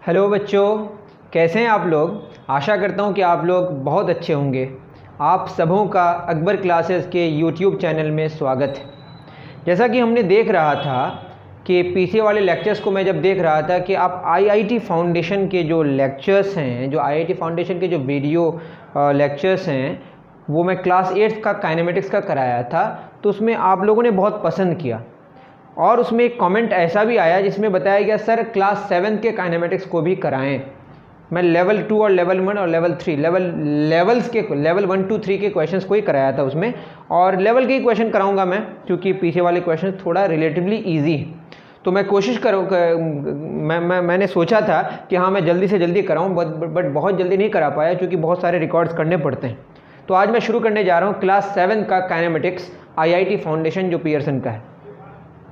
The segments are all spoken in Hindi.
हेलो बच्चों, कैसे हैं आप लोग। आशा करता हूं कि आप लोग बहुत अच्छे होंगे। आप सबों का अकबर क्लासेस के यूट्यूब चैनल में स्वागत है। जैसा कि हमने देख रहा था कि पीछे वाले लेक्चर्स को मैं जब देख रहा था कि आप आईआईटी फाउंडेशन के जो लेक्चर्स हैं, जो आईआईटी फाउंडेशन के जो वीडियो लेक्चर्स हैं, वो मैं क्लास 8 का काइनेमेटिक्स का कराया था, तो उसमें आप लोगों ने बहुत पसंद किया। और उसमें एक कमेंट ऐसा भी आया जिसमें बताया गया सर क्लास 7 के काइनेमेटिक्स को भी कराएं। मैं लेवल 2 और लेवल 1 और लेवल 3 लेवल 1 2 3 के क्वेश्चंस को ही कराया था उसमें, और लेवल के ही क्वेश्चन कराऊंगा मैं, क्योंकि पीछे वाले क्वेश्चन थोड़ा रिलेटिवली ईजी है। तो मैं कोशिश मैंने सोचा था कि हाँ मैं जल्दी से जल्दी कराऊँ, बट बहुत जल्दी नहीं करा पाया क्योंकि बहुत सारे रिकॉर्ड्स करने पड़ते हैं। तो आज मैं शुरू करने जा रहा हूँ क्लास 7 का काइनेमेटिक्स आईआईटी फाउंडेशन जो पियर्सन का है।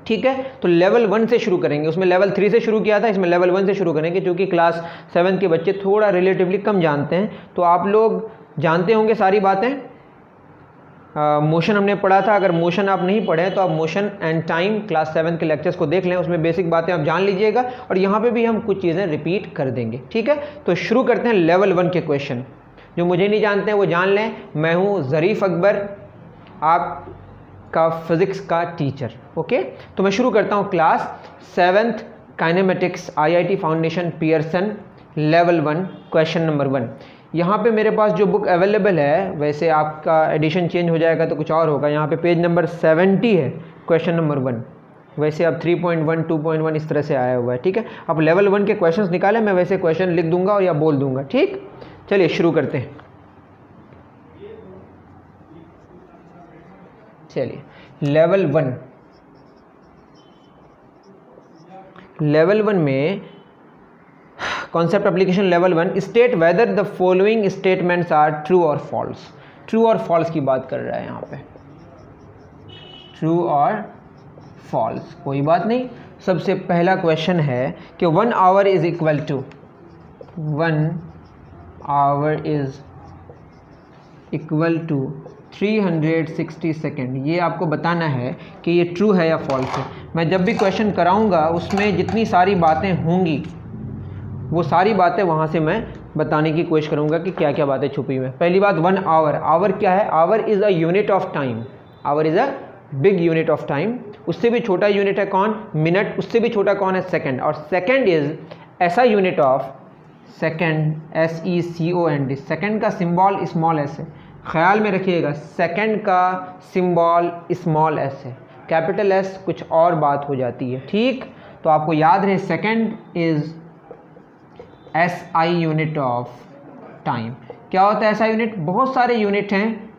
ठीक है, तो लेवल 1 से शुरू करेंगे। उसमें लेवल 3 से शुरू किया था, इसमें लेवल 1 से शुरू करेंगे क्योंकि क्लास 7 के बच्चे थोड़ा रिलेटिवली कम जानते हैं। तो आप लोग जानते होंगे सारी बातें। मोशन हमने पढ़ा था। अगर मोशन आप नहीं पढ़े तो आप मोशन एंड टाइम क्लास 7 के लेक्चर्स को देख लें, उसमें बेसिक बातें आप जान लीजिएगा, और यहाँ पे भी हम कुछ चीज़ें रिपीट कर देंगे। ठीक है, तो शुरू करते हैं लेवल 1 के क्वेश्चन। जो मुझे नहीं जानते हैं वो जान लें, मैं हूँ ज़रीफ़ अकबर, आप का फिज़िक्स का टीचर। ओके, तो मैं शुरू करता हूँ class 7th kinematics IIT foundation Pearson level 1 question number 1। यहाँ पे मेरे पास जो बुक अवेलेबल है, वैसे आपका एडिशन चेंज हो जाएगा तो कुछ और होगा। यहाँ पे पेज नंबर 70 है, क्वेश्चन नंबर 1। वैसे अब 3.1 2.1 इस तरह से आया हुआ है। ठीक है, अब लेवल 1 के क्वेश्चन निकालें, मैं वैसे क्वेश्चन लिख दूंगा और या बोल दूंगा। ठीक, चलिए शुरू करते हैं। चलिए लेवल 1 में concept application level 1, state whether the following statements are true और फॉल्स। ट्रू और फॉल्स की बात कर रहा है यहाँ पे, ट्रू और फॉल्स। कोई बात नहीं। सबसे पहला क्वेश्चन है कि 1 hour is equal to 1 hour is equal to 360 second. ये आपको बताना है कि ये ट्रू है या फॉल्स है। मैं जब भी क्वेश्चन कराऊंगा उसमें जितनी सारी बातें होंगी वो सारी बातें वहाँ से मैं बताने की कोशिश करूँगा कि क्या क्या बातें छुपी हुई हैं। पहली बात, 1 आवर। आवर क्या है? Our is a unit of time. Our is a big unit of time. उससे भी छोटा यूनिट है कौन? मिनट। उससे भी छोटा कौन है? सेकेंड। और सेकेंड इज़ ऐसा unit of second, SECOND। Second का सिंबल स्मॉल एस है, ख्याल में रखिएगा। सेकेंड का सिंबल स्मॉल एस है, कैपिटल एस कुछ और बात हो जाती है। ठीक, तो आपको याद रहे second is SI unit of time. क्या होता है SI यूनिट? बहुत सारे यूनिट हैं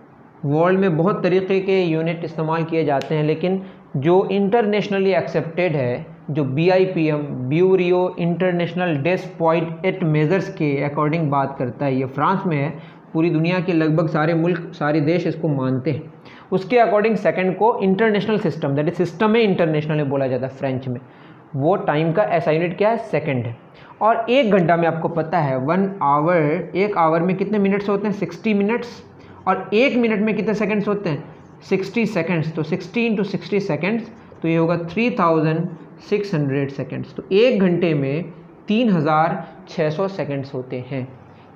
वर्ल्ड में, बहुत तरीके के यूनिट इस्तेमाल किए जाते हैं, लेकिन जो इंटरनेशनली एक्सेप्टेड है, जो BIPM ब्यूरो इंटरनेशनल डेस्पॉइट मेजर्स के अकॉर्डिंग बात करता है, ये फ्रांस में है, पूरी दुनिया के लगभग सारे मुल्क, सारे देश इसको मानते हैं। उसके अकॉर्डिंग सेकंड को international system, that is system में इंटरनेशनल में बोला जाता है फ्रेंच में, वो टाइम का ऐसा यूनिट क्या है? सेकंड है। और 1 घंटा में आपको पता है 1 आवर, 1 आवर में कितने मिनट्स होते हैं? 60 मिनट्स। और 1 मिनट में कितने सेकंड्स होते हैं? 60 सेकंड्स। तो 60 इंटू 60 सेकंड्स, तो ये होगा 3600 सेकंड्स। तो 1 घंटे में 3600 सेकंड्स होते हैं।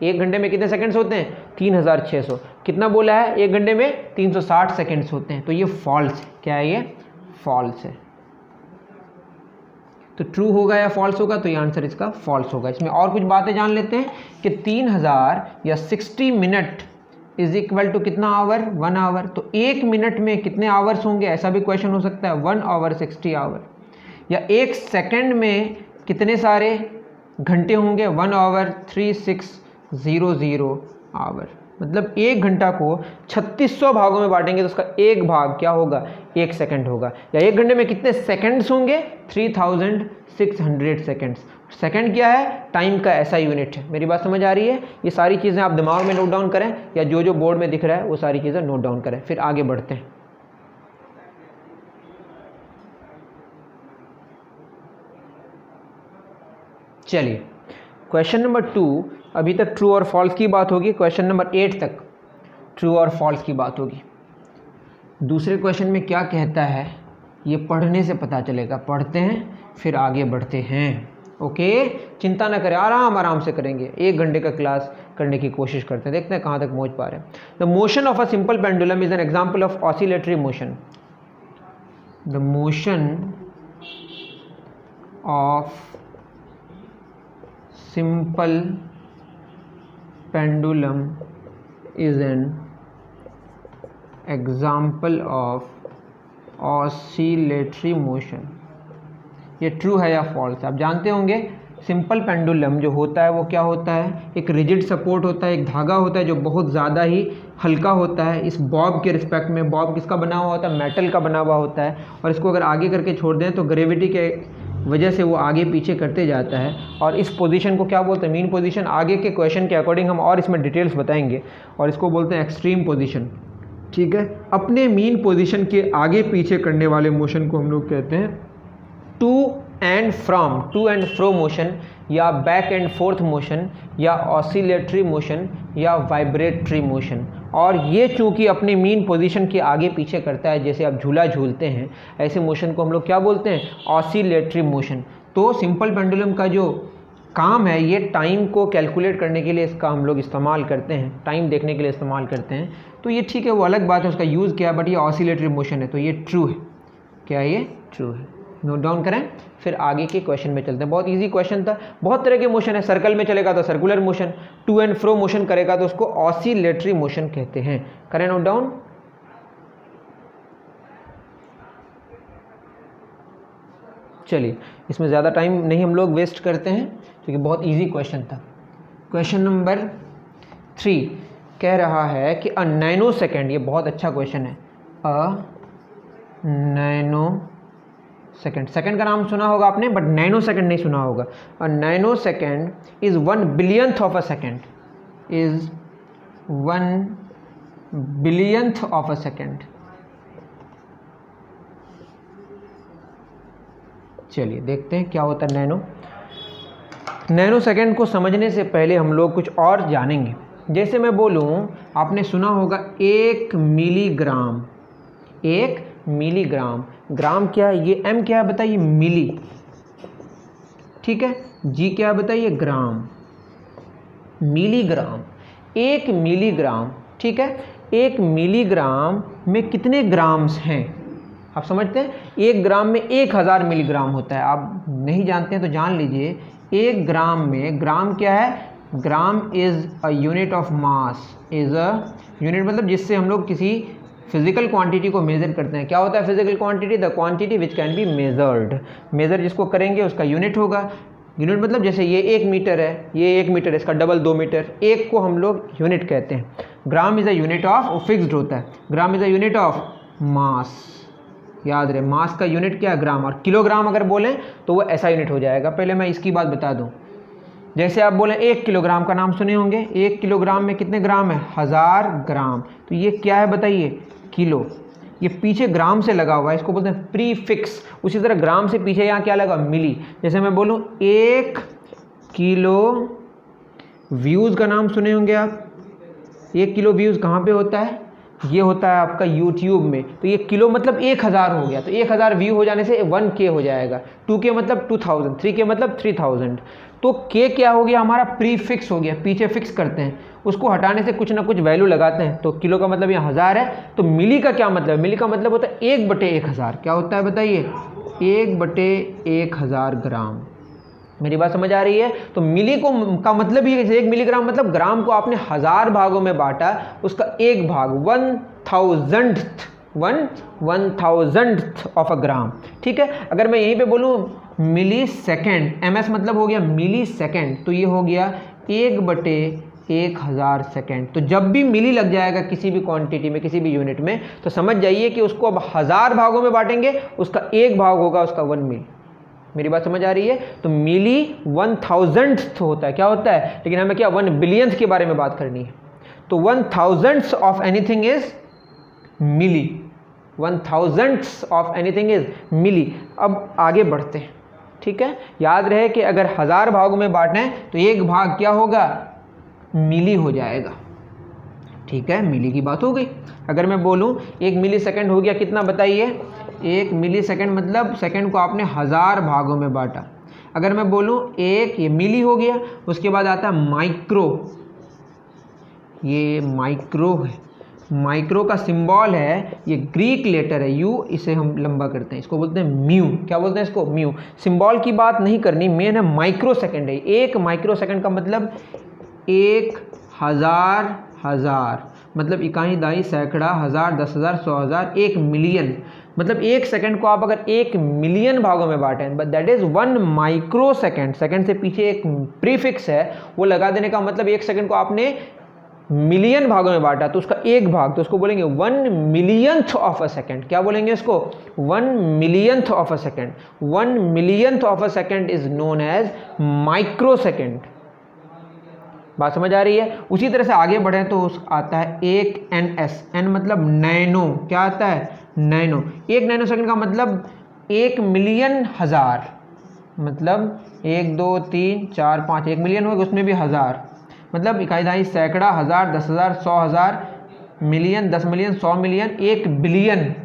1 घंटे में कितने सेकंड्स होते हैं? 3600। कितना बोला है? 1 घंटे में 360 सेकंड्स होते हैं। तो ये फॉल्स है। क्या है ये? फॉल्स है। तो ट्रू होगा या फॉल्स होगा? तो ये आंसर इसका फॉल्स होगा। इसमें और कुछ बातें जान लेते हैं कि 3000 या 60 मिनट इज इक्वल टू कितना आवर? 1 आवर। तो 1 मिनट में कितने आवर्स होंगे? ऐसा भी क्वेश्चन हो सकता है, 1 आवर 60 आवर। या 1 सेकेंड में कितने सारे घंटे होंगे? 1 आवर 3600 आवर। मतलब 1 घंटा को 3600 भागों में बांटेंगे तो उसका एक भाग क्या होगा? 1 सेकंड होगा। या 1 घंटे में कितने सेकंड्स होंगे? 3600 सेकंड्स। सेकंड क्या है? टाइम का ऐसा यूनिट है। मेरी बात समझ आ रही है? ये सारी चीज़ें आप दिमाग में नोट डाउन करें, या जो जो बोर्ड में दिख रहा है वो सारी चीज़ें नोट डाउन करें। फिर आगे बढ़ते हैं। चलिए, क्वेश्चन नंबर 2, अभी तक ट्रू और फॉल्स की बात होगी। क्वेश्चन नंबर 8 तक ट्रू और फॉल्स की बात होगी। दूसरे क्वेश्चन में क्या कहता है ये पढ़ने से पता चलेगा। पढ़ते हैं फिर आगे बढ़ते हैं। ओके, चिंता ना करें, आराम आराम से करेंगे, 1 घंटे का क्लास करने की कोशिश करते हैं, देखते हैं कहाँ तक पहुँच पा रहे हैं। The motion of a simple pendulum is an example of oscillatory motion. The motion of simple pendulum is an example of oscillatory motion. ये ट्रू है या फॉल्स? आप जानते होंगे सिंपल पेंडुलम जो होता है वो क्या होता है, एक रिजिड सपोर्ट होता है, एक धागा होता है जो बहुत ज़्यादा ही हल्का होता है। इस बॉब के रिस्पेक्ट में, बॉब किसका बना हुआ होता है, मेटल का बना हुआ होता है, और इसको अगर आगे करके छोड़ दें तो ग्रेविटी के वजह से वो आगे पीछे करते जाता है। और इस पोजीशन को क्या बोलते हैं, मीन पोजीशन। आगे के क्वेश्चन के अकॉर्डिंग हम और इसमें डिटेल्स बताएंगे, और इसको बोलते हैं एक्सट्रीम पोजीशन। ठीक है, अपने मीन पोजीशन के आगे पीछे करने वाले मोशन को हम लोग कहते हैं टू एंड फ्रो मोशन, या बैक एंड फोर्थ मोशन, या ऑसिलेटरी मोशन, या वाइब्रेटरी मोशन। और ये चूंकि अपने मीन पोजीशन के आगे पीछे करता है, जैसे आप झूला झूलते हैं, ऐसे मोशन को हम लोग क्या बोलते हैं, ऑसिलेटरी मोशन। तो सिंपल पेंडुलम का जो काम है, ये टाइम को कैलकुलेट करने के लिए इसका हम लोग इस्तेमाल करते हैं, टाइम देखने के लिए इस्तेमाल करते हैं। तो ये ठीक है, वो अलग बात है उसका यूज़ क्या है, बट ये ऑसिलेटरी मोशन है, तो ये ट्रू है। क्या ये ट्रू है? नोट डाउन करें, फिर आगे के क्वेश्चन में चलते हैं। बहुत इजी क्वेश्चन था। बहुत तरह के मोशन है, सर्कल में चलेगा तो circular motion, to and fro motion करेगा तो उसको ऑसिलेटरी मोशन कहते हैं। करें नोट डाउन। चलिए, इसमें ज़्यादा टाइम नहीं हम लोग वेस्ट करते हैं क्योंकि बहुत इजी क्वेश्चन था। क्वेश्चन नंबर 3 कह रहा है कि अ नैनो सेकेंड, ये बहुत अच्छा क्वेश्चन है। अ नैनो सेकेंड, सेकेंड का नाम सुना होगा आपने, बट नैनो सेकेंड नहीं सुना होगा। A nanosecond is 1 billionth of a second, is 1 billionth of a second. चलिए देखते हैं क्या होता है नैनो। नैनो सेकेंड को समझने से पहले हम लोग कुछ और जानेंगे। जैसे मैं बोलूं, आपने सुना होगा 1 मिलीग्राम, 1 मिलीग्राम। ग्राम क्या है, ये m क्या है बताइए, मिली। ठीक है, g क्या है बताइए, ग्राम। Milligram, 1 milligram. ठीक है, 1 मिलीग्राम में कितने ग्राम्स हैं आप समझते हैं? 1 ग्राम में 1000 मिलीग्राम होता है। आप नहीं जानते हैं तो जान लीजिए, 1 ग्राम में, ग्राम क्या है, gram is a unit of mass, is a unit मतलब जिससे हम लोग किसी फिजिकल क्वांटिटी को मेजर करते हैं। क्या होता है physical quantity? The quantity which can be measured. Measure जिसको करेंगे उसका यूनिट होगा। यूनिट मतलब जैसे ये 1 मीटर है, ये 1 मीटर है, इसका डबल 2 मीटर। 1 को हम लोग यूनिट कहते हैं। Gram is a unit of, fixed होता है, gram is a unit of mass. याद रहे, मास का यूनिट क्या है, ग्राम। और किलोग्राम अगर बोलें तो वो ऐसा यूनिट हो जाएगा। पहले मैं इसकी बात बता दूं, जैसे आप बोलें 1 किलोग्राम का नाम सुने होंगे। 1 किलोग्राम में कितने ग्राम है, 1000 ग्राम। तो ये क्या है बताइए, किलो। ये पीछे ग्राम से लगा हुआ है, इसको बोलते हैं प्रीफिक्स। उसी तरह ग्राम से पीछे यहाँ क्या लगा, मिली। जैसे मैं बोलूँ 1 किलो व्यूज़ का नाम सुने होंगे आप। 1 किलो व्यूज़ कहाँ पे होता है, ये होता है आपका यूट्यूब में। तो ये किलो मतलब 1000 हो गया, तो 1000 व्यू हो जाने से 1K हो जाएगा। 2K मतलब 2000, 3K मतलब 3000। तो K क्या हो गया हमारा, प्रीफिक्स हो गया, पीछे फिक्स करते हैं, उसको हटाने से कुछ ना कुछ वैल्यू लगाते हैं। तो किलो का मतलब यहाँ 1000 है। तो मिली का क्या मतलब, मिली का मतलब होता है 1/1000। क्या होता है बताइए, 1/1000 ग्राम। मेरी बात समझ आ रही है? तो मिली को का मतलब ही 1 मिलीग्राम मतलब ग्राम को आपने 1000 भागों में बांटा, उसका एक भाग 1000th ऑफ अ ग्राम। ठीक है, अगर मैं यहीं पे बोलूँ मिली सेकेंड, ms मतलब हो गया मिली सेकेंड, तो ये हो गया 1/1000 सेकेंड। तो जब भी मिली लग जाएगा किसी भी क्वांटिटी में, किसी भी यूनिट में, तो समझ जाइए कि उसको अब 1000 भागों में बांटेंगे, उसका एक भाग होगा उसका 1 मिली। मेरी बात समझ आ रही है? तो मिली 1000th होता है। क्या होता है? लेकिन हमें क्या 1 बिलियंथ के बारे में बात करनी है। तो 1000th of anything is milli. 1000th of anything is milli. अब आगे बढ़ते हैं। ठीक है, याद रहे कि अगर 1000 भागों में बांटें तो एक भाग क्या होगा, मिली हो जाएगा। ठीक है, मिली की बात हो गई। अगर मैं बोलूं 1 मिली सेकेंड हो गया कितना बताइए, 1 मिली सेकेंड मतलब सेकेंड को आपने 1000 भागों में बांटा। अगर मैं बोलूँ एक, ये मिली हो गया, उसके बाद आता है माइक्रो, ये माइक्रो है, माइक्रो का सिंबल है, ये ग्रीक लेटर है यू, इसे हम लंबा करते हैं, इसको बोलते हैं म्यू। क्या बोलते हैं इसको? म्यू। सिंबल की बात नहीं करनी, मेन है माइक्रो सेकेंड है। एक माइक्रो सेकेंड का मतलब 1000 हजार, मतलब इकाई, दहाई, सैकड़ा, हज़ार, 10,000, 100,000, 1 मिलियन। मतलब एक सेकंड को आप अगर 1 मिलियन भागों में बांटें, but that is 1 microsecond. Second से पीछे एक प्रीफिक्स है, वो लगा देने का मतलब एक सेकंड को आपने मिलियन भागों में बांटा तो उसका एक भाग, तो उसको बोलेंगे 1 मिलियंथ ऑफ अ सेकेंड। क्या बोलेंगे इसको? 1 millionth of a second. 1 millionth of a second is known as micro second. बात समझ आ रही है? उसी तरह से आगे बढ़े तो आता है 1 NS, N मतलब नैनो। क्या आता है? नैनो। 1 नैनो सेकंड का मतलब 1 मिलियन हज़ार, मतलब 1 2 3 4 5, 1 मिलियन हो गया, उसमें भी हज़ार, मतलब इकाई, दहाई, सैकड़ा, हज़ार, 10,000, 100,000, मिलियन, 10 मिलियन, 100 मिलियन, 1 बिलियन।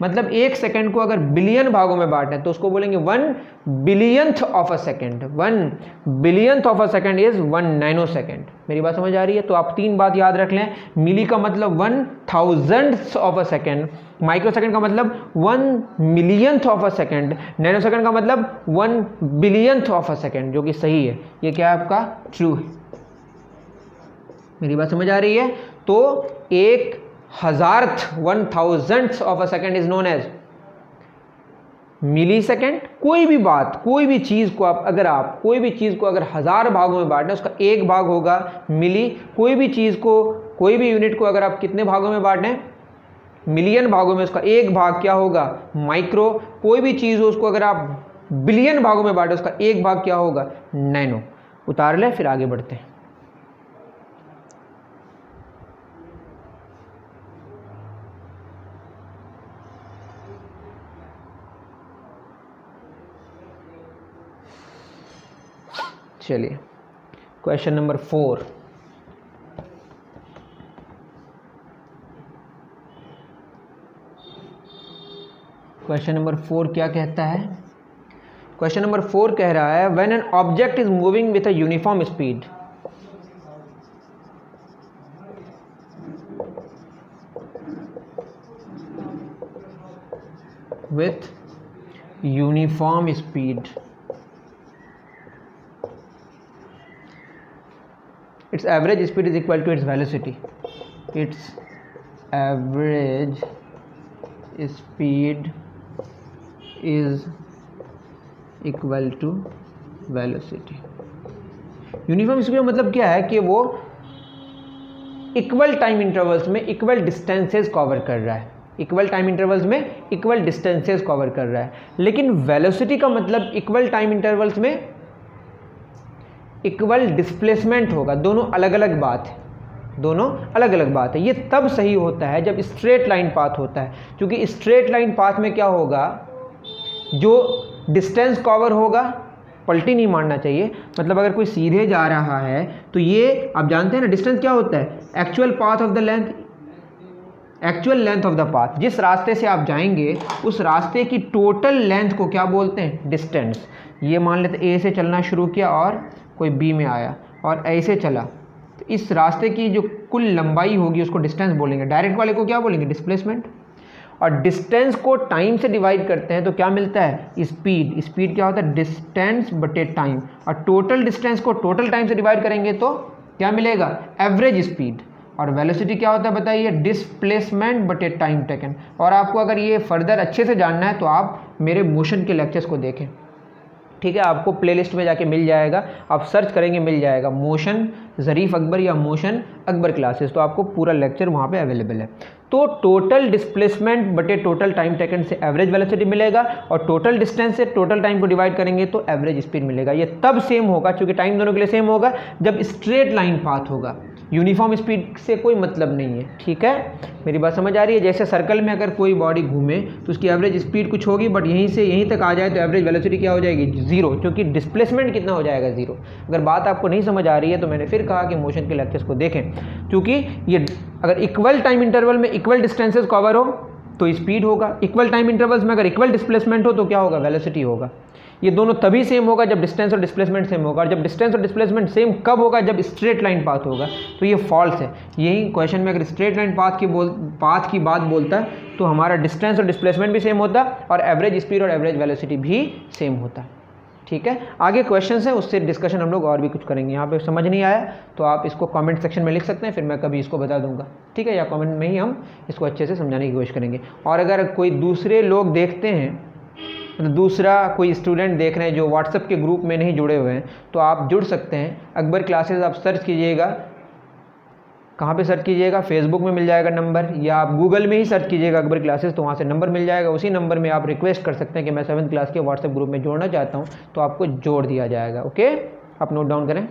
मतलब एक सेकंड को अगर बिलियन भागों में बांटें तो उसको बोलेंगे 1 billionth of a second. 1 billionth of a second is 1 nano second. मेरी बात समझ आ रही है? तो आप 3 बात याद रख लें। मिली का मतलब 1,000th of a second, micro second का मतलब 1 millionth of a second, nano second का मतलब 1 बिलियंथ ऑफ अ सेकंड, जो कि सही है। ये क्या है आपका? ट्रू है। मेरी बात समझ आ रही है? तो 1,000th of a second is known as milli second. कोई भी बात, कोई भी चीज़ को आप कोई भी चीज़ को अगर 1000 भागों में बांटें, उसका एक भाग होगा मिली। कोई भी चीज़ को, कोई भी यूनिट को अगर आप कितने भागों में बांटें? मिलियन भागों में, उसका एक भाग क्या होगा? माइक्रो। कोई भी चीज़ हो उसको अगर आप बिलियन भागों में बांटें, उसका एक भाग क्या होगा? नैनो। उतार ले, फिर आगे बढ़ते हैं। चलिए क्वेश्चन नंबर 4। क्वेश्चन नंबर 4 क्या कहता है? क्वेश्चन नंबर 4 कह रहा है when an object is moving with a uniform speed, with uniform speed, its average speed is equal to its velocity. Its average speed is equal to velocity. Uniform speed का मतलब क्या है कि वो इक्वल टाइम इंटरवल्स में इक्वल डिस्टेंसेस कवर कर रहा है। इक्वल टाइम इंटरवल्स में इक्वल डिस्टेंसेस कवर कर रहा है। लेकिन वेलोसिटी का मतलब इक्वल टाइम इंटरवल्स में इक्वल डिस्प्लेसमेंट होगा। दोनों अलग अलग बात है, दोनों अलग अलग बात है। ये तब सही होता है जब स्ट्रेट लाइन पाथ होता है, क्योंकि स्ट्रेट लाइन पाथ में क्या होगा, जो डिस्टेंस कवर होगा, पलटी नहीं मारना चाहिए। मतलब अगर कोई सीधे जा रहा है तो ये आप जानते हैं ना, डिस्टेंस क्या होता है? Actual path of the length, actual length of the path. जिस रास्ते से आप जाएंगे उस रास्ते की टोटल लेंथ को क्या बोलते हैं? डिस्टेंस। ये मान लेते ए से चलना शुरू किया और कोई बी में आया और ऐसे चला, तो इस रास्ते की जो कुल लंबाई होगी उसको डिस्टेंस बोलेंगे। डायरेक्ट वाले को क्या बोलेंगे? डिस्प्लेसमेंट। और डिस्टेंस को टाइम से डिवाइड करते हैं तो क्या मिलता है? स्पीड। स्पीड क्या होता है? डिस्टेंस बटे टाइम। और टोटल डिस्टेंस को टोटल टाइम से डिवाइड करेंगे तो क्या मिलेगा? Average speed. और वेलोसिटी क्या होता है बताइए? डिस्प्लेसमेंट बटे टाइम टेकन। और आपको अगर ये फर्दर अच्छे से जानना है तो आप मेरे मोशन के लेक्चर्स को देखें, ठीक है? आपको प्लेलिस्ट में जाके मिल जाएगा, आप सर्च करेंगे मिल जाएगा, मोशन ज़रीफ़ अकबर या मोशन अकबर क्लासेस, तो आपको पूरा लेक्चर वहाँ पे अवेलेबल है। तो टोटल डिस्प्लेसमेंट बटे टोटल टाइम टेकन से एवरेज वेलोसिटी मिलेगा, और टोटल डिस्टेंस से टोटल टाइम को डिवाइड करेंगे तो एवरेज स्पीड मिलेगा। ये तब सेम होगा, क्योंकि टाइम दोनों के लिए सेम होगा, जब स्ट्रेट लाइन पाथ होगा। यूनिफॉर्म स्पीड से कोई मतलब नहीं है, ठीक है? मेरी बात समझ आ रही है? जैसे सर्कल में अगर कोई बॉडी घूमे तो उसकी एवरेज स्पीड कुछ होगी, बट यहीं से यहीं तक आ जाए तो एवरेज वेलोसिटी क्या हो जाएगी? 0, क्योंकि डिस्प्लेसमेंट कितना हो जाएगा? 0। अगर बात आपको नहीं समझ आ रही है तो मैंने फिर कहा कि मोशन के लेक्चर्स को देखें, क्योंकि ये अगर इक्वल टाइम इंटरवल में इक्वल डिस्टेंसेस कवर हो तो स्पीड होगा, इक्वल टाइम इंटरवल्स में अगर इक्वल डिस्प्लेसमेंट हो तो क्या होगा? वेलोसिटी होगा। ये दोनों तभी सेम होगा जब डिस्टेंस और डिस्प्लेसमेंट सेम होगा, और जब डिस्टेंस और डिस्प्लेसमेंट सेम कब होगा, जब स्ट्रेट लाइन पाथ होगा। तो ये फॉल्स है। यही क्वेश्चन में अगर स्ट्रेट लाइन पाथ की बात बोलता है तो हमारा डिस्टेंस और डिस्प्लेसमेंट भी सेम होता है और एवरेज स्पीड और एवरेज वेलोसिटी भी सेम होता है। ठीक है, आगे क्वेश्चन है, उससे डिस्कशन हम लोग और भी कुछ करेंगे। यहाँ पे समझ नहीं आया तो आप इसको कमेंट सेक्शन में लिख सकते हैं, फिर मैं कभी इसको बता दूंगा। ठीक है, या कमेंट में ही हम इसको अच्छे से समझाने की कोशिश करेंगे। और अगर कोई दूसरे लोग देखते हैं, मतलब दूसरा कोई स्टूडेंट देख रहे हैं जो व्हाट्सएप के ग्रुप में नहीं जुड़े हुए हैं, तो आप जुड़ सकते हैं। अकबर क्लासेस आप सर्च कीजिएगा, कहाँ पे सर्च कीजिएगा, फेसबुक में मिल जाएगा नंबर, या आप गूगल में ही सर्च कीजिएगा अकबर क्लासेस, तो वहाँ से नंबर मिल जाएगा। उसी नंबर में आप रिक्वेस्ट कर सकते हैं कि मैं 7th क्लास के व्हाट्सएप ग्रुप में जोड़ना चाहता हूँ, तो आपको जोड़ दिया जाएगा। ओके, आप नोट डाउन करें।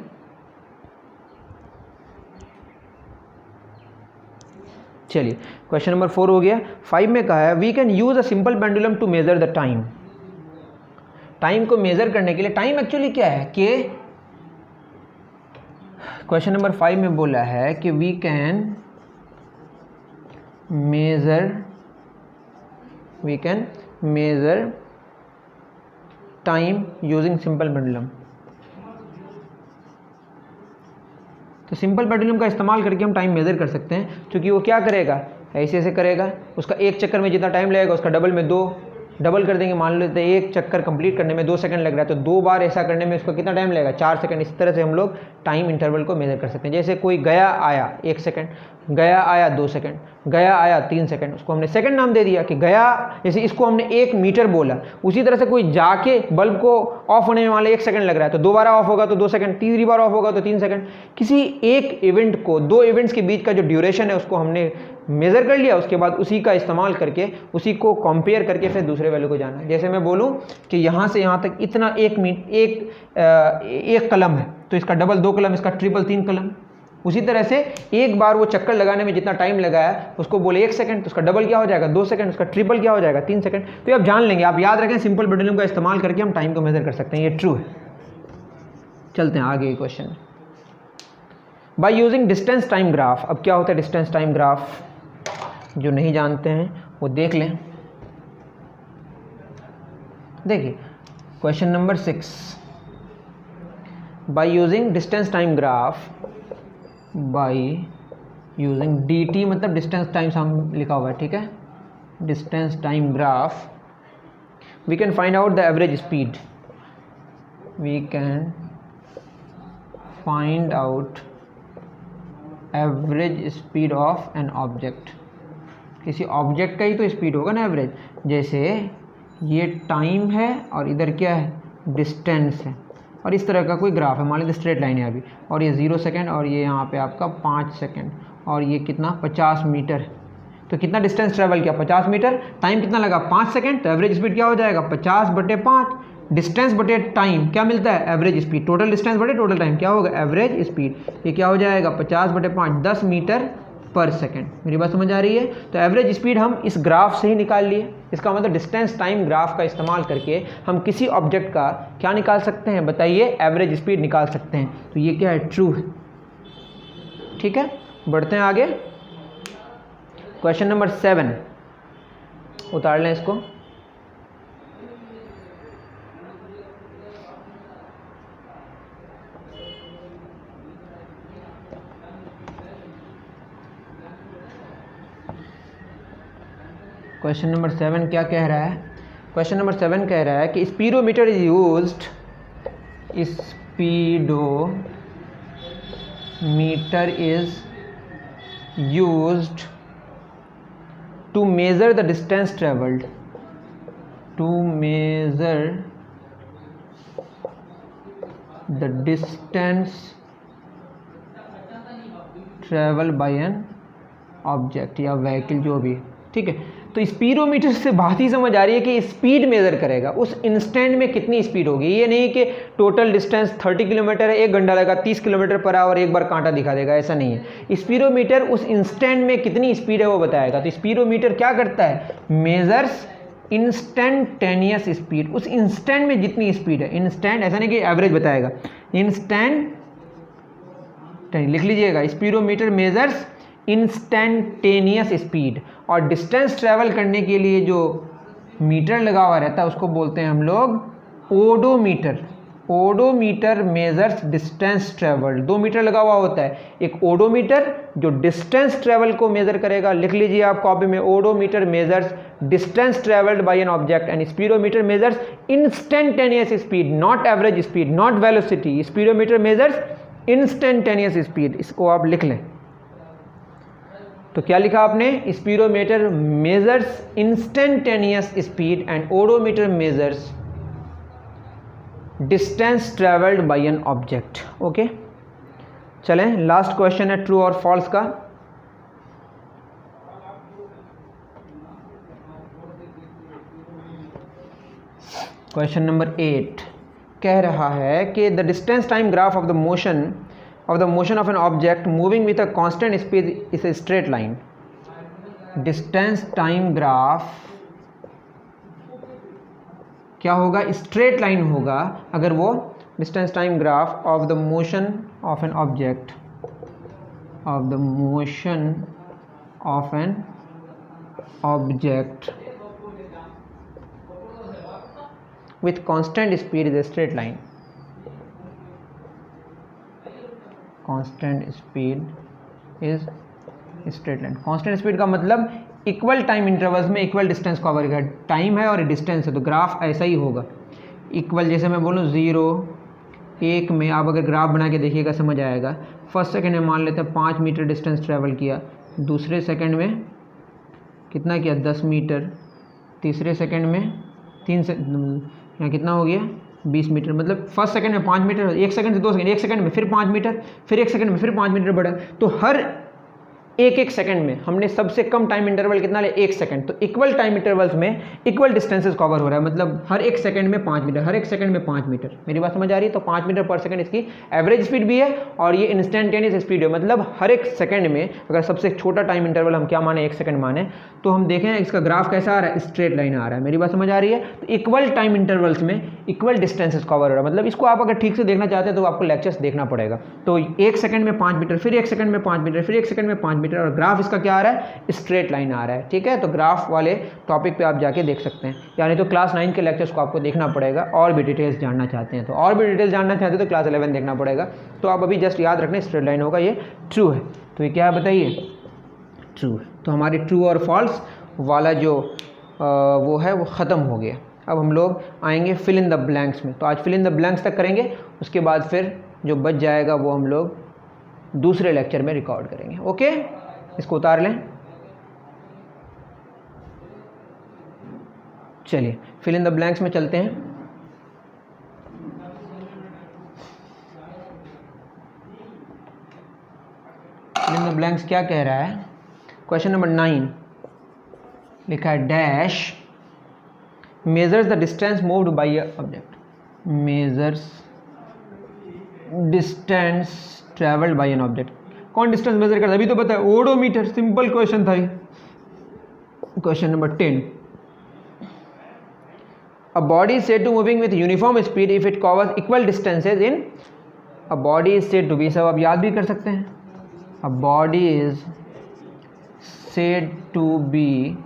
चलिए, क्वेश्चन नंबर 4 हो गया। 5 में कहा है we can use a simple pendulum to measure the time. Time को मेजर करने के लिए, टाइम एक्चुअली क्या है कि क्वेश्चन नंबर 5 में बोला है कि we can measure time using simple pendulum. तो सिंपल पेंडुलम का इस्तेमाल करके हम टाइम मेजर कर सकते हैं, क्योंकि वो क्या करेगा, ऐसे ऐसे करेगा, उसका एक चक्कर में जितना टाइम लगेगा उसका डबल में 2 डबल कर देंगे। मान लेते हैं एक चक्कर कंप्लीट करने में 2 सेकंड लग रहा है, तो 2 बार ऐसा करने में उसका कितना टाइम लगेगा, 4 सेकंड। इस तरह से हम लोग टाइम इंटरवल को मेजर कर सकते हैं। जैसे कोई गया आया 1 सेकंड, गया आया 2 सेकंड, गया आया 3 सेकंड, उसको हमने सेकंड नाम दे दिया कि गया, जैसे इसको हमने 1 मीटर बोला। उसी तरह से कोई जाके बल्ब को ऑफ होने में मान लो 1 सेकंड लग रहा है, तो 2 बार ऑफ होगा तो 2 सेकंड, तीसरी बार ऑफ होगा तो 3 सेकंड। किसी एक इवेंट को, 2 इवेंट्स के बीच का जो ड्यूरेशन है उसको हमने मेज़र कर लिया, उसके बाद उसी का इस्तेमाल करके उसी को कंपेयर करके फिर दूसरे वैल्यू को जाना। जैसे मैं बोलूं कि यहाँ से यहाँ तक इतना 1 कलम है, तो इसका डबल 2 कलम, इसका ट्रिपल 3 कलम। उसी तरह से एक बार वो चक्कर लगाने में जितना टाइम लगाया उसको बोले 1 सेकंड, तो उसका डबल क्या हो जाएगा 2 सेकंड, उसका ट्रिपल क्या हो जाएगा 3 सेकंड। तो ये आप जान लेंगे, आप याद रखें, सिंपल पेंडुलम का इस्तेमाल करके हम टाइम को मेजर कर सकते हैं, ये ट्रू है। चलते हैं आगे question. Bye using distance time graph. अब क्या होता है डिस्टेंस टाइम ग्राफ, जो नहीं जानते हैं वो देख लें। देखिए question number 6, by using distance time graph, by using dt मतलब डिस्टेंस टाइम हम लिखा हुआ है, ठीक है, distance time graph, we can find out the average speed. We can find out average speed of an object. किसी ऑब्जेक्ट का ही तो स्पीड होगा ना एवरेज। जैसे ये टाइम है और इधर क्या है, डिस्टेंस है, और इस तरह का कोई ग्राफ है, मान लीजिए स्ट्रेट लाइन है अभी, और ये 0 सेकंड और ये यहाँ पे आपका 5 सेकंड, और ये कितना 50 मीटर। तो कितना डिस्टेंस ट्रेवल किया 50 मीटर, टाइम कितना लगा 5 सेकंड, तो एवरेज स्पीड क्या हो जाएगा 50/5। डिस्टेंस बटे टाइम क्या मिलता है, एवरेज स्पीड। टोटल डिस्टेंस बटे टोटल टाइम क्या होगा, एवरेज स्पीड। ये क्या हो जाएगा 50/5, 10 मीटर पर सेकंड। मेरी बात समझ आ रही है। तो एवरेज स्पीड हम इस ग्राफ से ही निकाल लिए। इसका मतलब डिस्टेंस टाइम ग्राफ का इस्तेमाल करके हम किसी ऑब्जेक्ट का क्या निकाल सकते हैं, बताइए, एवरेज स्पीड निकाल सकते हैं। तो ये क्या है, ट्रू है। ठीक है, बढ़ते हैं आगे। क्वेश्चन नंबर 7 उतार लें इसको। क्वेश्चन नंबर 7 क्या कह रहा है, क्वेश्चन नंबर 7 कह रहा है कि speedometer is used, speedometer is used to measure the distance travelled, to measure the distance travel by an object या व्हीकल, जो भी। ठीक है, तो स्पीडोमीटर से बात ही समझ आ रही है कि स्पीड मेजर करेगा, उस इंस्टेंट में कितनी स्पीड होगी। ये नहीं कि टोटल डिस्टेंस 30 किलोमीटर है, 1 घंटा लगा 30 किलोमीटर पर आवर एक बार कांटा दिखा देगा, ऐसा नहीं है। स्पीडोमीटर उस इंस्टेंट में कितनी स्पीड है वो बताएगा। तो स्पीडोमीटर क्या करता है, मेजर्स इंस्टेंटेनियस स्पीड, उस इंस्टेंट में जितनी स्पीड है। इंस्टेंट ऐसा नहीं कि एवरेज बताएगा, इंस्टेंट लिख लीजिएगा। स्पीडोमीटर मेजर्स इंस्टेंटेनियस स्पीड, और डिस्टेंस ट्रैवल करने के लिए जो मीटर लगा हुआ रहता है उसको बोलते हैं हम लोग odometer, odometer measures distance travelled, 2 metre लगा हुआ होता है एक ओडोमीटर जो डिस्टेंस ट्रेवल को मेजर करेगा। लिख लीजिए आप कॉपी में, odometer measures distance travelled by an object and speedometer measures instantaneous speed, not average speed, not velocity. Speedometer measures instantaneous speed, इसको आप लिख लें। तो क्या लिखा आपने, speedometer measures instantaneous speed and odometer measures distance travelled by an object. Okay, चलें लास्ट क्वेश्चन है ट्रू और फॉल्स का। क्वेश्चन नंबर 8 कह रहा है कि the distance time graph of the motion of an object moving with a constant speed is a straight line. Distance time graph क्या होगा, स्ट्रेट लाइन होगा अगर वो distance time graph of the motion of an object with constant speed is a straight line. Constant speed is straight line. Constant speed का मतलब इक्वल टाइम इंटरवल्स में इक्वल डिस्टेंस को कवर करेगा। टाइम है और डिस्टेंस है तो ग्राफ ऐसा ही होगा इक्वल। जैसे मैं बोलूँ 0 1 में आप अगर ग्राफ बना के देखिएगा समझ आएगा। फर्स्ट सेकंड में मान लेते हैं 5 मीटर डिस्टेंस ट्रैवल किया, दूसरे सेकंड में कितना किया 10 मीटर, तीसरे सेकंड में यहाँ कितना हो गया 20 मीटर। मतलब फर्स्ट सेकंड में 5 मीटर, 1 सेकंड से 2 सेकंड, 1 सेकंड में फिर 5 मीटर, फिर 1 सेकंड में फिर 5 मीटर बढ़ा। तो हर एक सेकंड में हमने सबसे कम टाइम इंटरवल कितना लिया 1 सेकंड। तो इक्वल टाइम इंटरवल्स में इक्वल डिस्टेंसेस कवर हो रहा है। मतलब हर एक सेकंड में 5 मीटर, हर एक सेकंड में 5 मीटर। मेरी बात समझ आ रही है? तो 5 मीटर पर सेकंड इसकी एवरेज स्पीड भी है और ये इंस्टेंटेनियस स्पीड है। मतलब हर एक सेकंड में अगर सबसे छोटा टाइम इंटरवल हम क्या माने 1 सेकंड माने तो हम देखें इसका ग्राफ कैसा आ रहा है, स्ट्रेट लाइन आ रहा है। मेरी बात समझ आ रही है? तो इक्वल टाइम इंटरवल्स में इक्वल डिस्टेंसेस कवर हो रहा है। मतलब इसको आप अगर ठीक से देखना चाहते हैं तो आपको लेक्चर्स देखना पड़ेगा। तो 1 सेकंड में 5 मीटर, फिर 1 सेकंड में 5 मीटर, फिर 1 सेकंड में 5 मीटर और ग्राफ इसका क्या आ रहा है, स्ट्रेट लाइन आ रहा है। ठीक है, तो ग्राफ वाले टॉपिक पे आप जाके देख सकते हैं। यानी तो क्लास 9 के लेक्चर्स को आपको देखना पड़ेगा। और भी डिटेल्स जानना चाहते हैं तो क्लास 11 देखना पड़ेगा। तो आप अभी जस्ट याद रखना स्ट्रेट लाइन होगा, ये ट्रू है। तो ये क्या है बताइए, ट्रू है। तो हमारी ट्रू और फॉल्स वाला जो वो है वो ख़त्म हो गया। अब हम लोग आएंगे फिल इन द ब्लैंक्स में। तो आज फिल इन द ब्लैंक्स तक करेंगे, उसके बाद फिर जो बच जाएगा वो हम लोग दूसरे लेक्चर में रिकॉर्ड करेंगे। ओके, इसको उतार लें। चलिए फिल इन द ब्लैंक्स में चलते हैं। फिल इन द ब्लैंक्स क्या कह रहा है, क्वेश्चन नंबर 9 लिखा है dash measures the distance moved by a object. Measures distance travelled by an object. कौन डिस्टेंस मेजर करता है, अभी तो पता है ओडोमीटर। सिंपल क्वेश्चन था ये। Question number 10 a body is said to moving with uniform speed if it covers equal distances in a body is said to be. सब आप याद भी कर सकते हैं। A body is said to be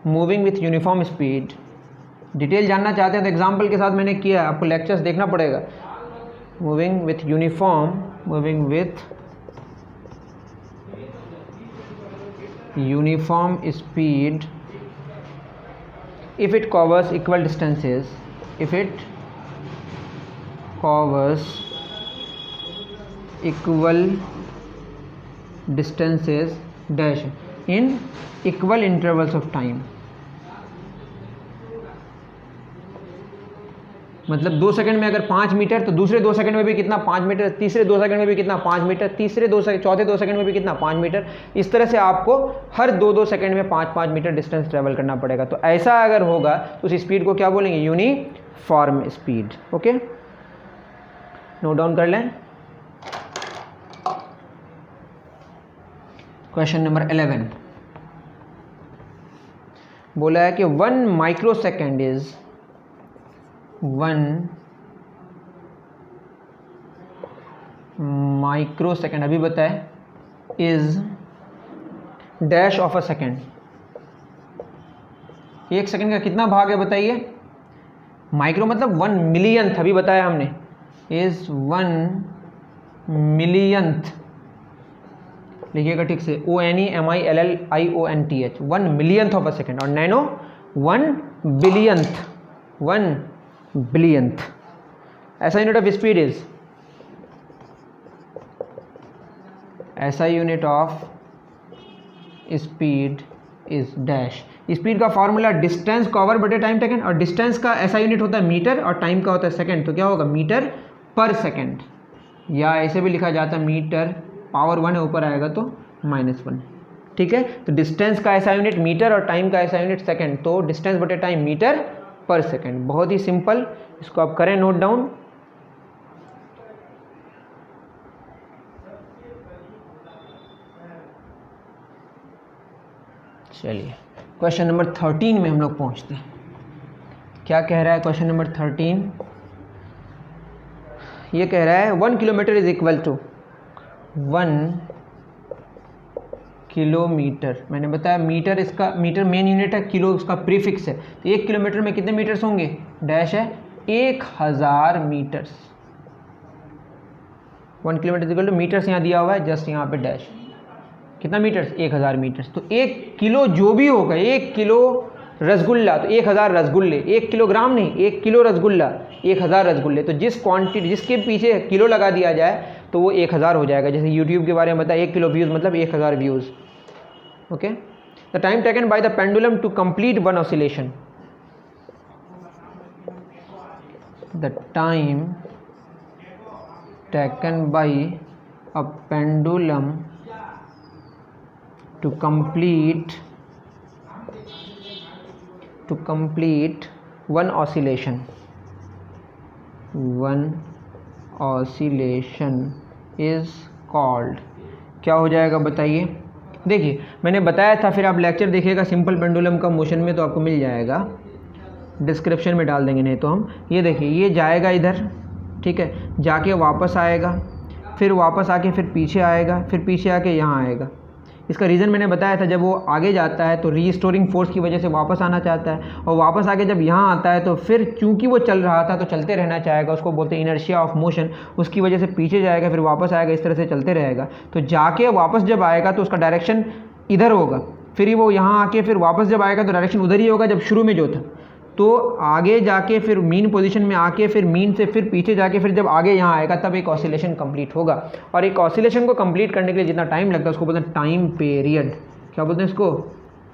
moving with uniform speed. Detail जानना चाहते हैं तो एग्जाम्पल के साथ मैंने किया है, आपको लेक्चर्स देखना पड़ेगा। Moving with uniform speed if it covers equal distances, if it covers equal distances dash in equal intervals of time। मतलब 2 सेकंड में अगर 5 मीटर तो दूसरे 2 सेकंड में भी कितना 5 मीटर, तीसरे 2 सेकंड में भी कितना 5 मीटर, चौथे 2 सेकंड में भी कितना 5 मीटर। इस तरह से आपको हर 2-2 सेकंड में 5-5 मीटर डिस्टेंस ट्रेवल करना पड़ेगा। तो ऐसा अगर होगा तो उस स्पीड को क्या बोलेंगे, uniform speed. Okay, note down कर लें। क्वेश्चन नंबर 11 बोला है कि 1 माइक्रोसेकंड इज 1 माइक्रोसेकंड, अभी बताए, is dash of a second. 1 second का कितना भाग है बताइए, माइक्रो मतलब 1 मिलियंथ, अभी बताया हमने, इज 1 मिलियंथ, लिखिएगा ठीक से, ONEMILLIONTH, 1 millionth of a second. और नैनो 1 बिलियंथ, 1 बिलियंथ। ऐसा यूनिट ऑफ स्पीड इज, ऐसा unit of speed is dash. Speed का फॉर्मूला डिस्टेंस कवर बटे टाइम टेकन, और डिस्टेंस का ऐसा यूनिट होता है मीटर और टाइम का होता है सेकंड, तो क्या होगा मीटर पर सेकंड, या ऐसे भी लिखा जाता है मीटर पावर 1 है ऊपर आएगा तो -1। ठीक है, तो डिस्टेंस का ऐसा यूनिट मीटर और टाइम का ऐसा यूनिट सेकंड, तो डिस्टेंस बटे टाइम मीटर पर सेकंड। बहुत ही सिंपल, इसको आप करें नोट डाउन। चलिए क्वेश्चन नंबर 13 में हम लोग पहुंचते हैं। क्या कह रहा है क्वेश्चन नंबर 13? ये कह रहा है 1 kilometre is equal to 1 kilometre. मैंने बताया मीटर, इसका मीटर मेन यूनिट है, किलो उसका प्रीफिक्स है, तो 1 किलोमीटर में कितने मीटर्स होंगे, डैश है 1000 metres. 1 kilometre equal to metres यहाँ दिया हुआ है, जस्ट यहाँ पे डैश, कितना मीटर्स, 1000 मीटर्स। तो 1 किलो जो भी होगा, 1 किलो रसगुल्ला तो 1000 रसगुल्ले, 1 किलोग्राम नहीं, 1 किलो रसगुल्ला 1000 रसगुल्ले। तो जिस क्वांटिटी, जिसके पीछे किलो लगा दिया जाए तो वो 1000 हो जाएगा। जैसे यूट्यूब के बारे में बताया, 1 किलो व्यूज़ मतलब 1000 views. Okay, the time taken by the pendulum to complete one oscillation, the time taken by a pendulum to complete one oscillation is called, क्या हो जाएगा बताइए। देखिए मैंने बताया था, फिर आप लेक्चर देखिएगा सिंपल पेंडुलम का मोशन में, तो आपको मिल जाएगा, डिस्क्रिप्शन में डाल देंगे नहीं तो हम। ये देखिए ये जाएगा इधर, ठीक है, जाके वापस आएगा, फिर वापस आके फिर पीछे आएगा, फिर पीछे आके यहाँ आएगा। इसका रीज़न मैंने बताया था, जब वो आगे जाता है तो रीस्टोरिंग फोर्स की वजह से वापस आना चाहता है, और वापस आके जब यहाँ आता है तो फिर चूंकि वो चल रहा था तो चलते रहना चाहेगा, उसको बोलते हैं इनर्शिया ऑफ मोशन, उसकी वजह से पीछे जाएगा, फिर वापस आएगा, इस तरह से चलते रहेगा। तो जाके वापस जब आएगा तो उसका डायरेक्शन इधर होगा, फिर वो यहाँ आके फिर वापस जब आएगा तो डायरेक्शन उधर ही होगा जब शुरू में जो था। तो आगे जाके फिर मीन पोजीशन में आके फिर मीन से फिर पीछे जाके फिर जब आगे यहाँ आएगा तब एक ऑसिलेशन कंप्लीट होगा। और एक ऑसिलेशन को कंप्लीट करने के लिए जितना टाइम लगता है उसको बोलते हैं टाइम पीरियड। क्या बोलते हैं इसको,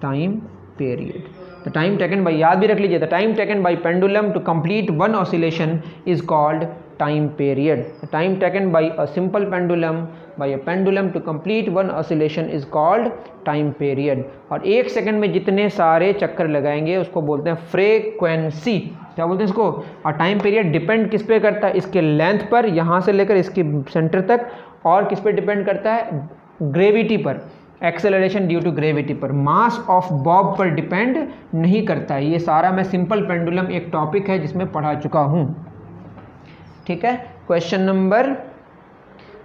time period. The time taken by, याद भी रख लीजिए, the time taken by pendulum to complete one oscillation is called time period. Time taken by a simple pendulum by a pendulum to complete one oscillation is called time period. और 1 सेकंड में जितने सारे चक्कर लगाएंगे उसको बोलते हैं फ्रीक्वेंसी। क्या बोलते हैं इसको। और टाइम पीरियड डिपेंड किस पे करता है, इसके लेंथ पर, यहाँ से लेकर इसके सेंटर तक, और किस पे डिपेंड करता है, ग्रेविटी पर, एक्सेलरेशन ड्यू टू ग्रेविटी पर, मास ऑफ बॉब पर डिपेंड नहीं करता है। ये सारा मैं सिंपल पेंडुलम एक टॉपिक है जिसमें पढ़ा चुका हूँ। ठीक है, question number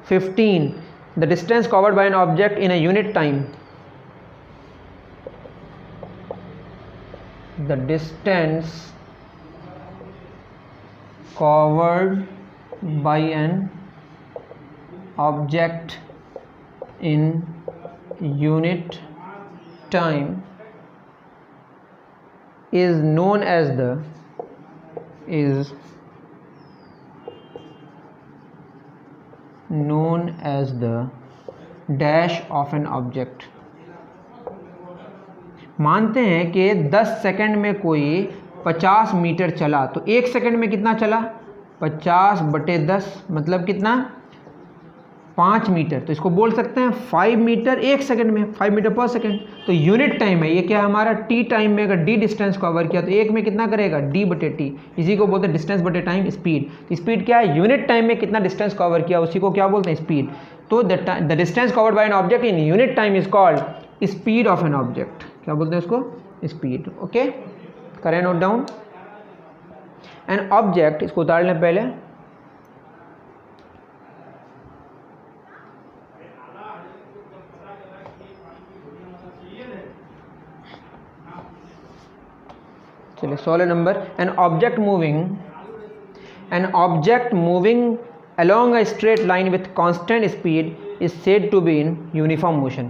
15, the distance covered by an object in a unit time, the distance covered by an object in unit time is known as the dash of an object। मानते हैं कि 10 सेकंड में कोई 50 मीटर चला, तो 1 सेकंड में कितना चला, 50/10 मतलब कितना, 5 मीटर। तो इसको बोल सकते हैं 5 मीटर 1 सेकंड में, 5 मीटर पर सेकंड। तो यूनिट टाइम है ये, क्या है हमारा, टी टाइम में अगर डी डिस्टेंस कवर किया तो 1 में कितना करेगा, d/t। इसी को बोलते हैं डिस्टेंस बटे टाइम, स्पीड। तो स्पीड क्या है, यूनिट टाइम में कितना डिस्टेंस कवर किया उसी को क्या बोलते हैं, स्पीड। तो the distance covered by an object in unit time is called speed of an object. क्या बोलते हैं उसको, स्पीड। ओके, करें नोट डाउन। एन ऑब्जेक्ट, इसको उतार लें पहले, चलिए लिखेंगे 16 number, an object moving along a straight line with constant speed is said to be in uniform motion।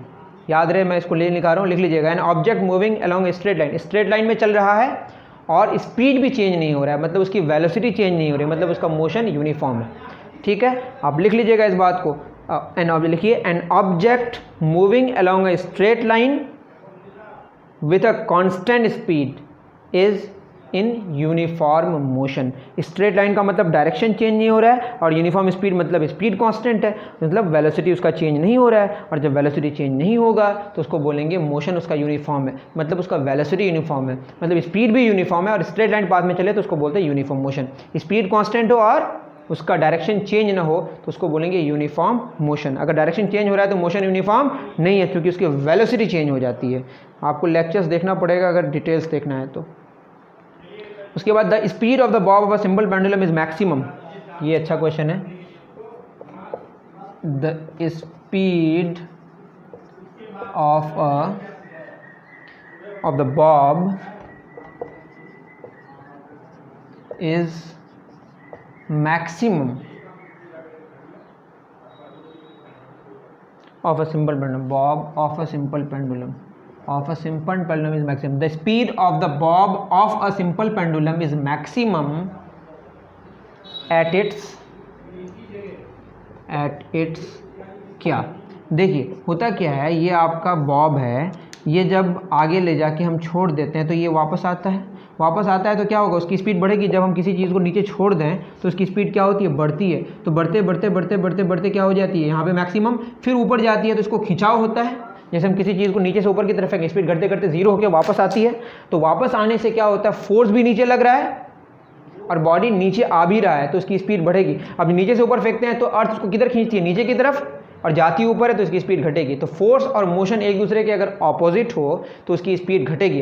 याद रहे, मैं इसको लिखा रहा हूँ, लिख लीजिएगा। An object moving along a straight line, straight line में चल रहा है और स्पीड भी चेंज नहीं हो रहा है, मतलब उसकी वेलोसिटी चेंज नहीं हो रही, मतलब उसका मोशन यूनिफॉर्म है। ठीक है, आप लिख लीजिएगा इस बात को। लिखिए, an object moving along a straight line with a constant speed is in uniform motion. Straight line का मतलब डायरेक्शन चेंज नहीं हो रहा है, और यूनिफॉर्म स्पीड मतलब स्पीड कांस्टेंट है, मतलब वेलोसिटी उसका चेंज नहीं हो रहा है। और जब वेलोसिटी चेंज नहीं होगा तो उसको बोलेंगे मोशन उसका यूनिफॉर्म है, मतलब उसका वेलोसिटी यूनिफॉर्म है, मतलब स्पीड भी यूनिफॉर्म है और स्ट्रेट लाइन पाथ में चले तो उसको बोलते हैं यूनिफॉर्म मोशन। स्पीड कांस्टेंट हो और उसका डायरेक्शन चेंज ना हो तो उसको बोलेंगे यूनिफॉर्म मोशन। अगर डायरेक्शन चेंज हो रहा है तो मोशन यूनिफॉर्म नहीं है, क्योंकि उसकी वेलोसिटी चेंज हो जाती है। आपको लेक्चर्स देखना पड़ेगा अगर डिटेल्स देखना है तो। उसके बाद the speed of the Bob of a simple pendulum is maximum, ये अच्छा क्वेश्चन है। The speed of the Bob is maximum of a simple pendulum, Bob of a simple pendulum of a simple pendulum is maximum. The speed of the bob of a simple pendulum is maximum at its क्या, देखिए होता क्या है, ये आपका बॉब है, ये जब आगे ले जाके हम छोड़ देते हैं तो ये वापस आता है तो क्या होगा, उसकी स्पीड बढ़ेगी। जब हम किसी चीज़ को नीचे छोड़ दें तो उसकी स्पीड क्या होती है, बढ़ती है। तो बढ़ते क्या हो जाती है, यहाँ पे मैक्सिमम, फिर ऊपर जाती है तो इसको खिंचाव होता है। जैसे हम किसी चीज़ को नीचे से ऊपर की तरफ फेंकें, स्पीड घटते घटते जीरो होकर वापस आती है। तो वापस आने से क्या होता है, फोर्स भी नीचे लग रहा है और बॉडी नीचे आ भी रहा है, तो उसकी स्पीड बढ़ेगी। अब नीचे से ऊपर फेंकते हैं तो अर्थ उसको किधर खींचती है, नीचे की तरफ, और जाती ऊपर है तो इसकी स्पीड घटेगी। तो फोर्स और मोशन एक दूसरे के अगर ऑपोजिट हो तो उसकी स्पीड घटेगी।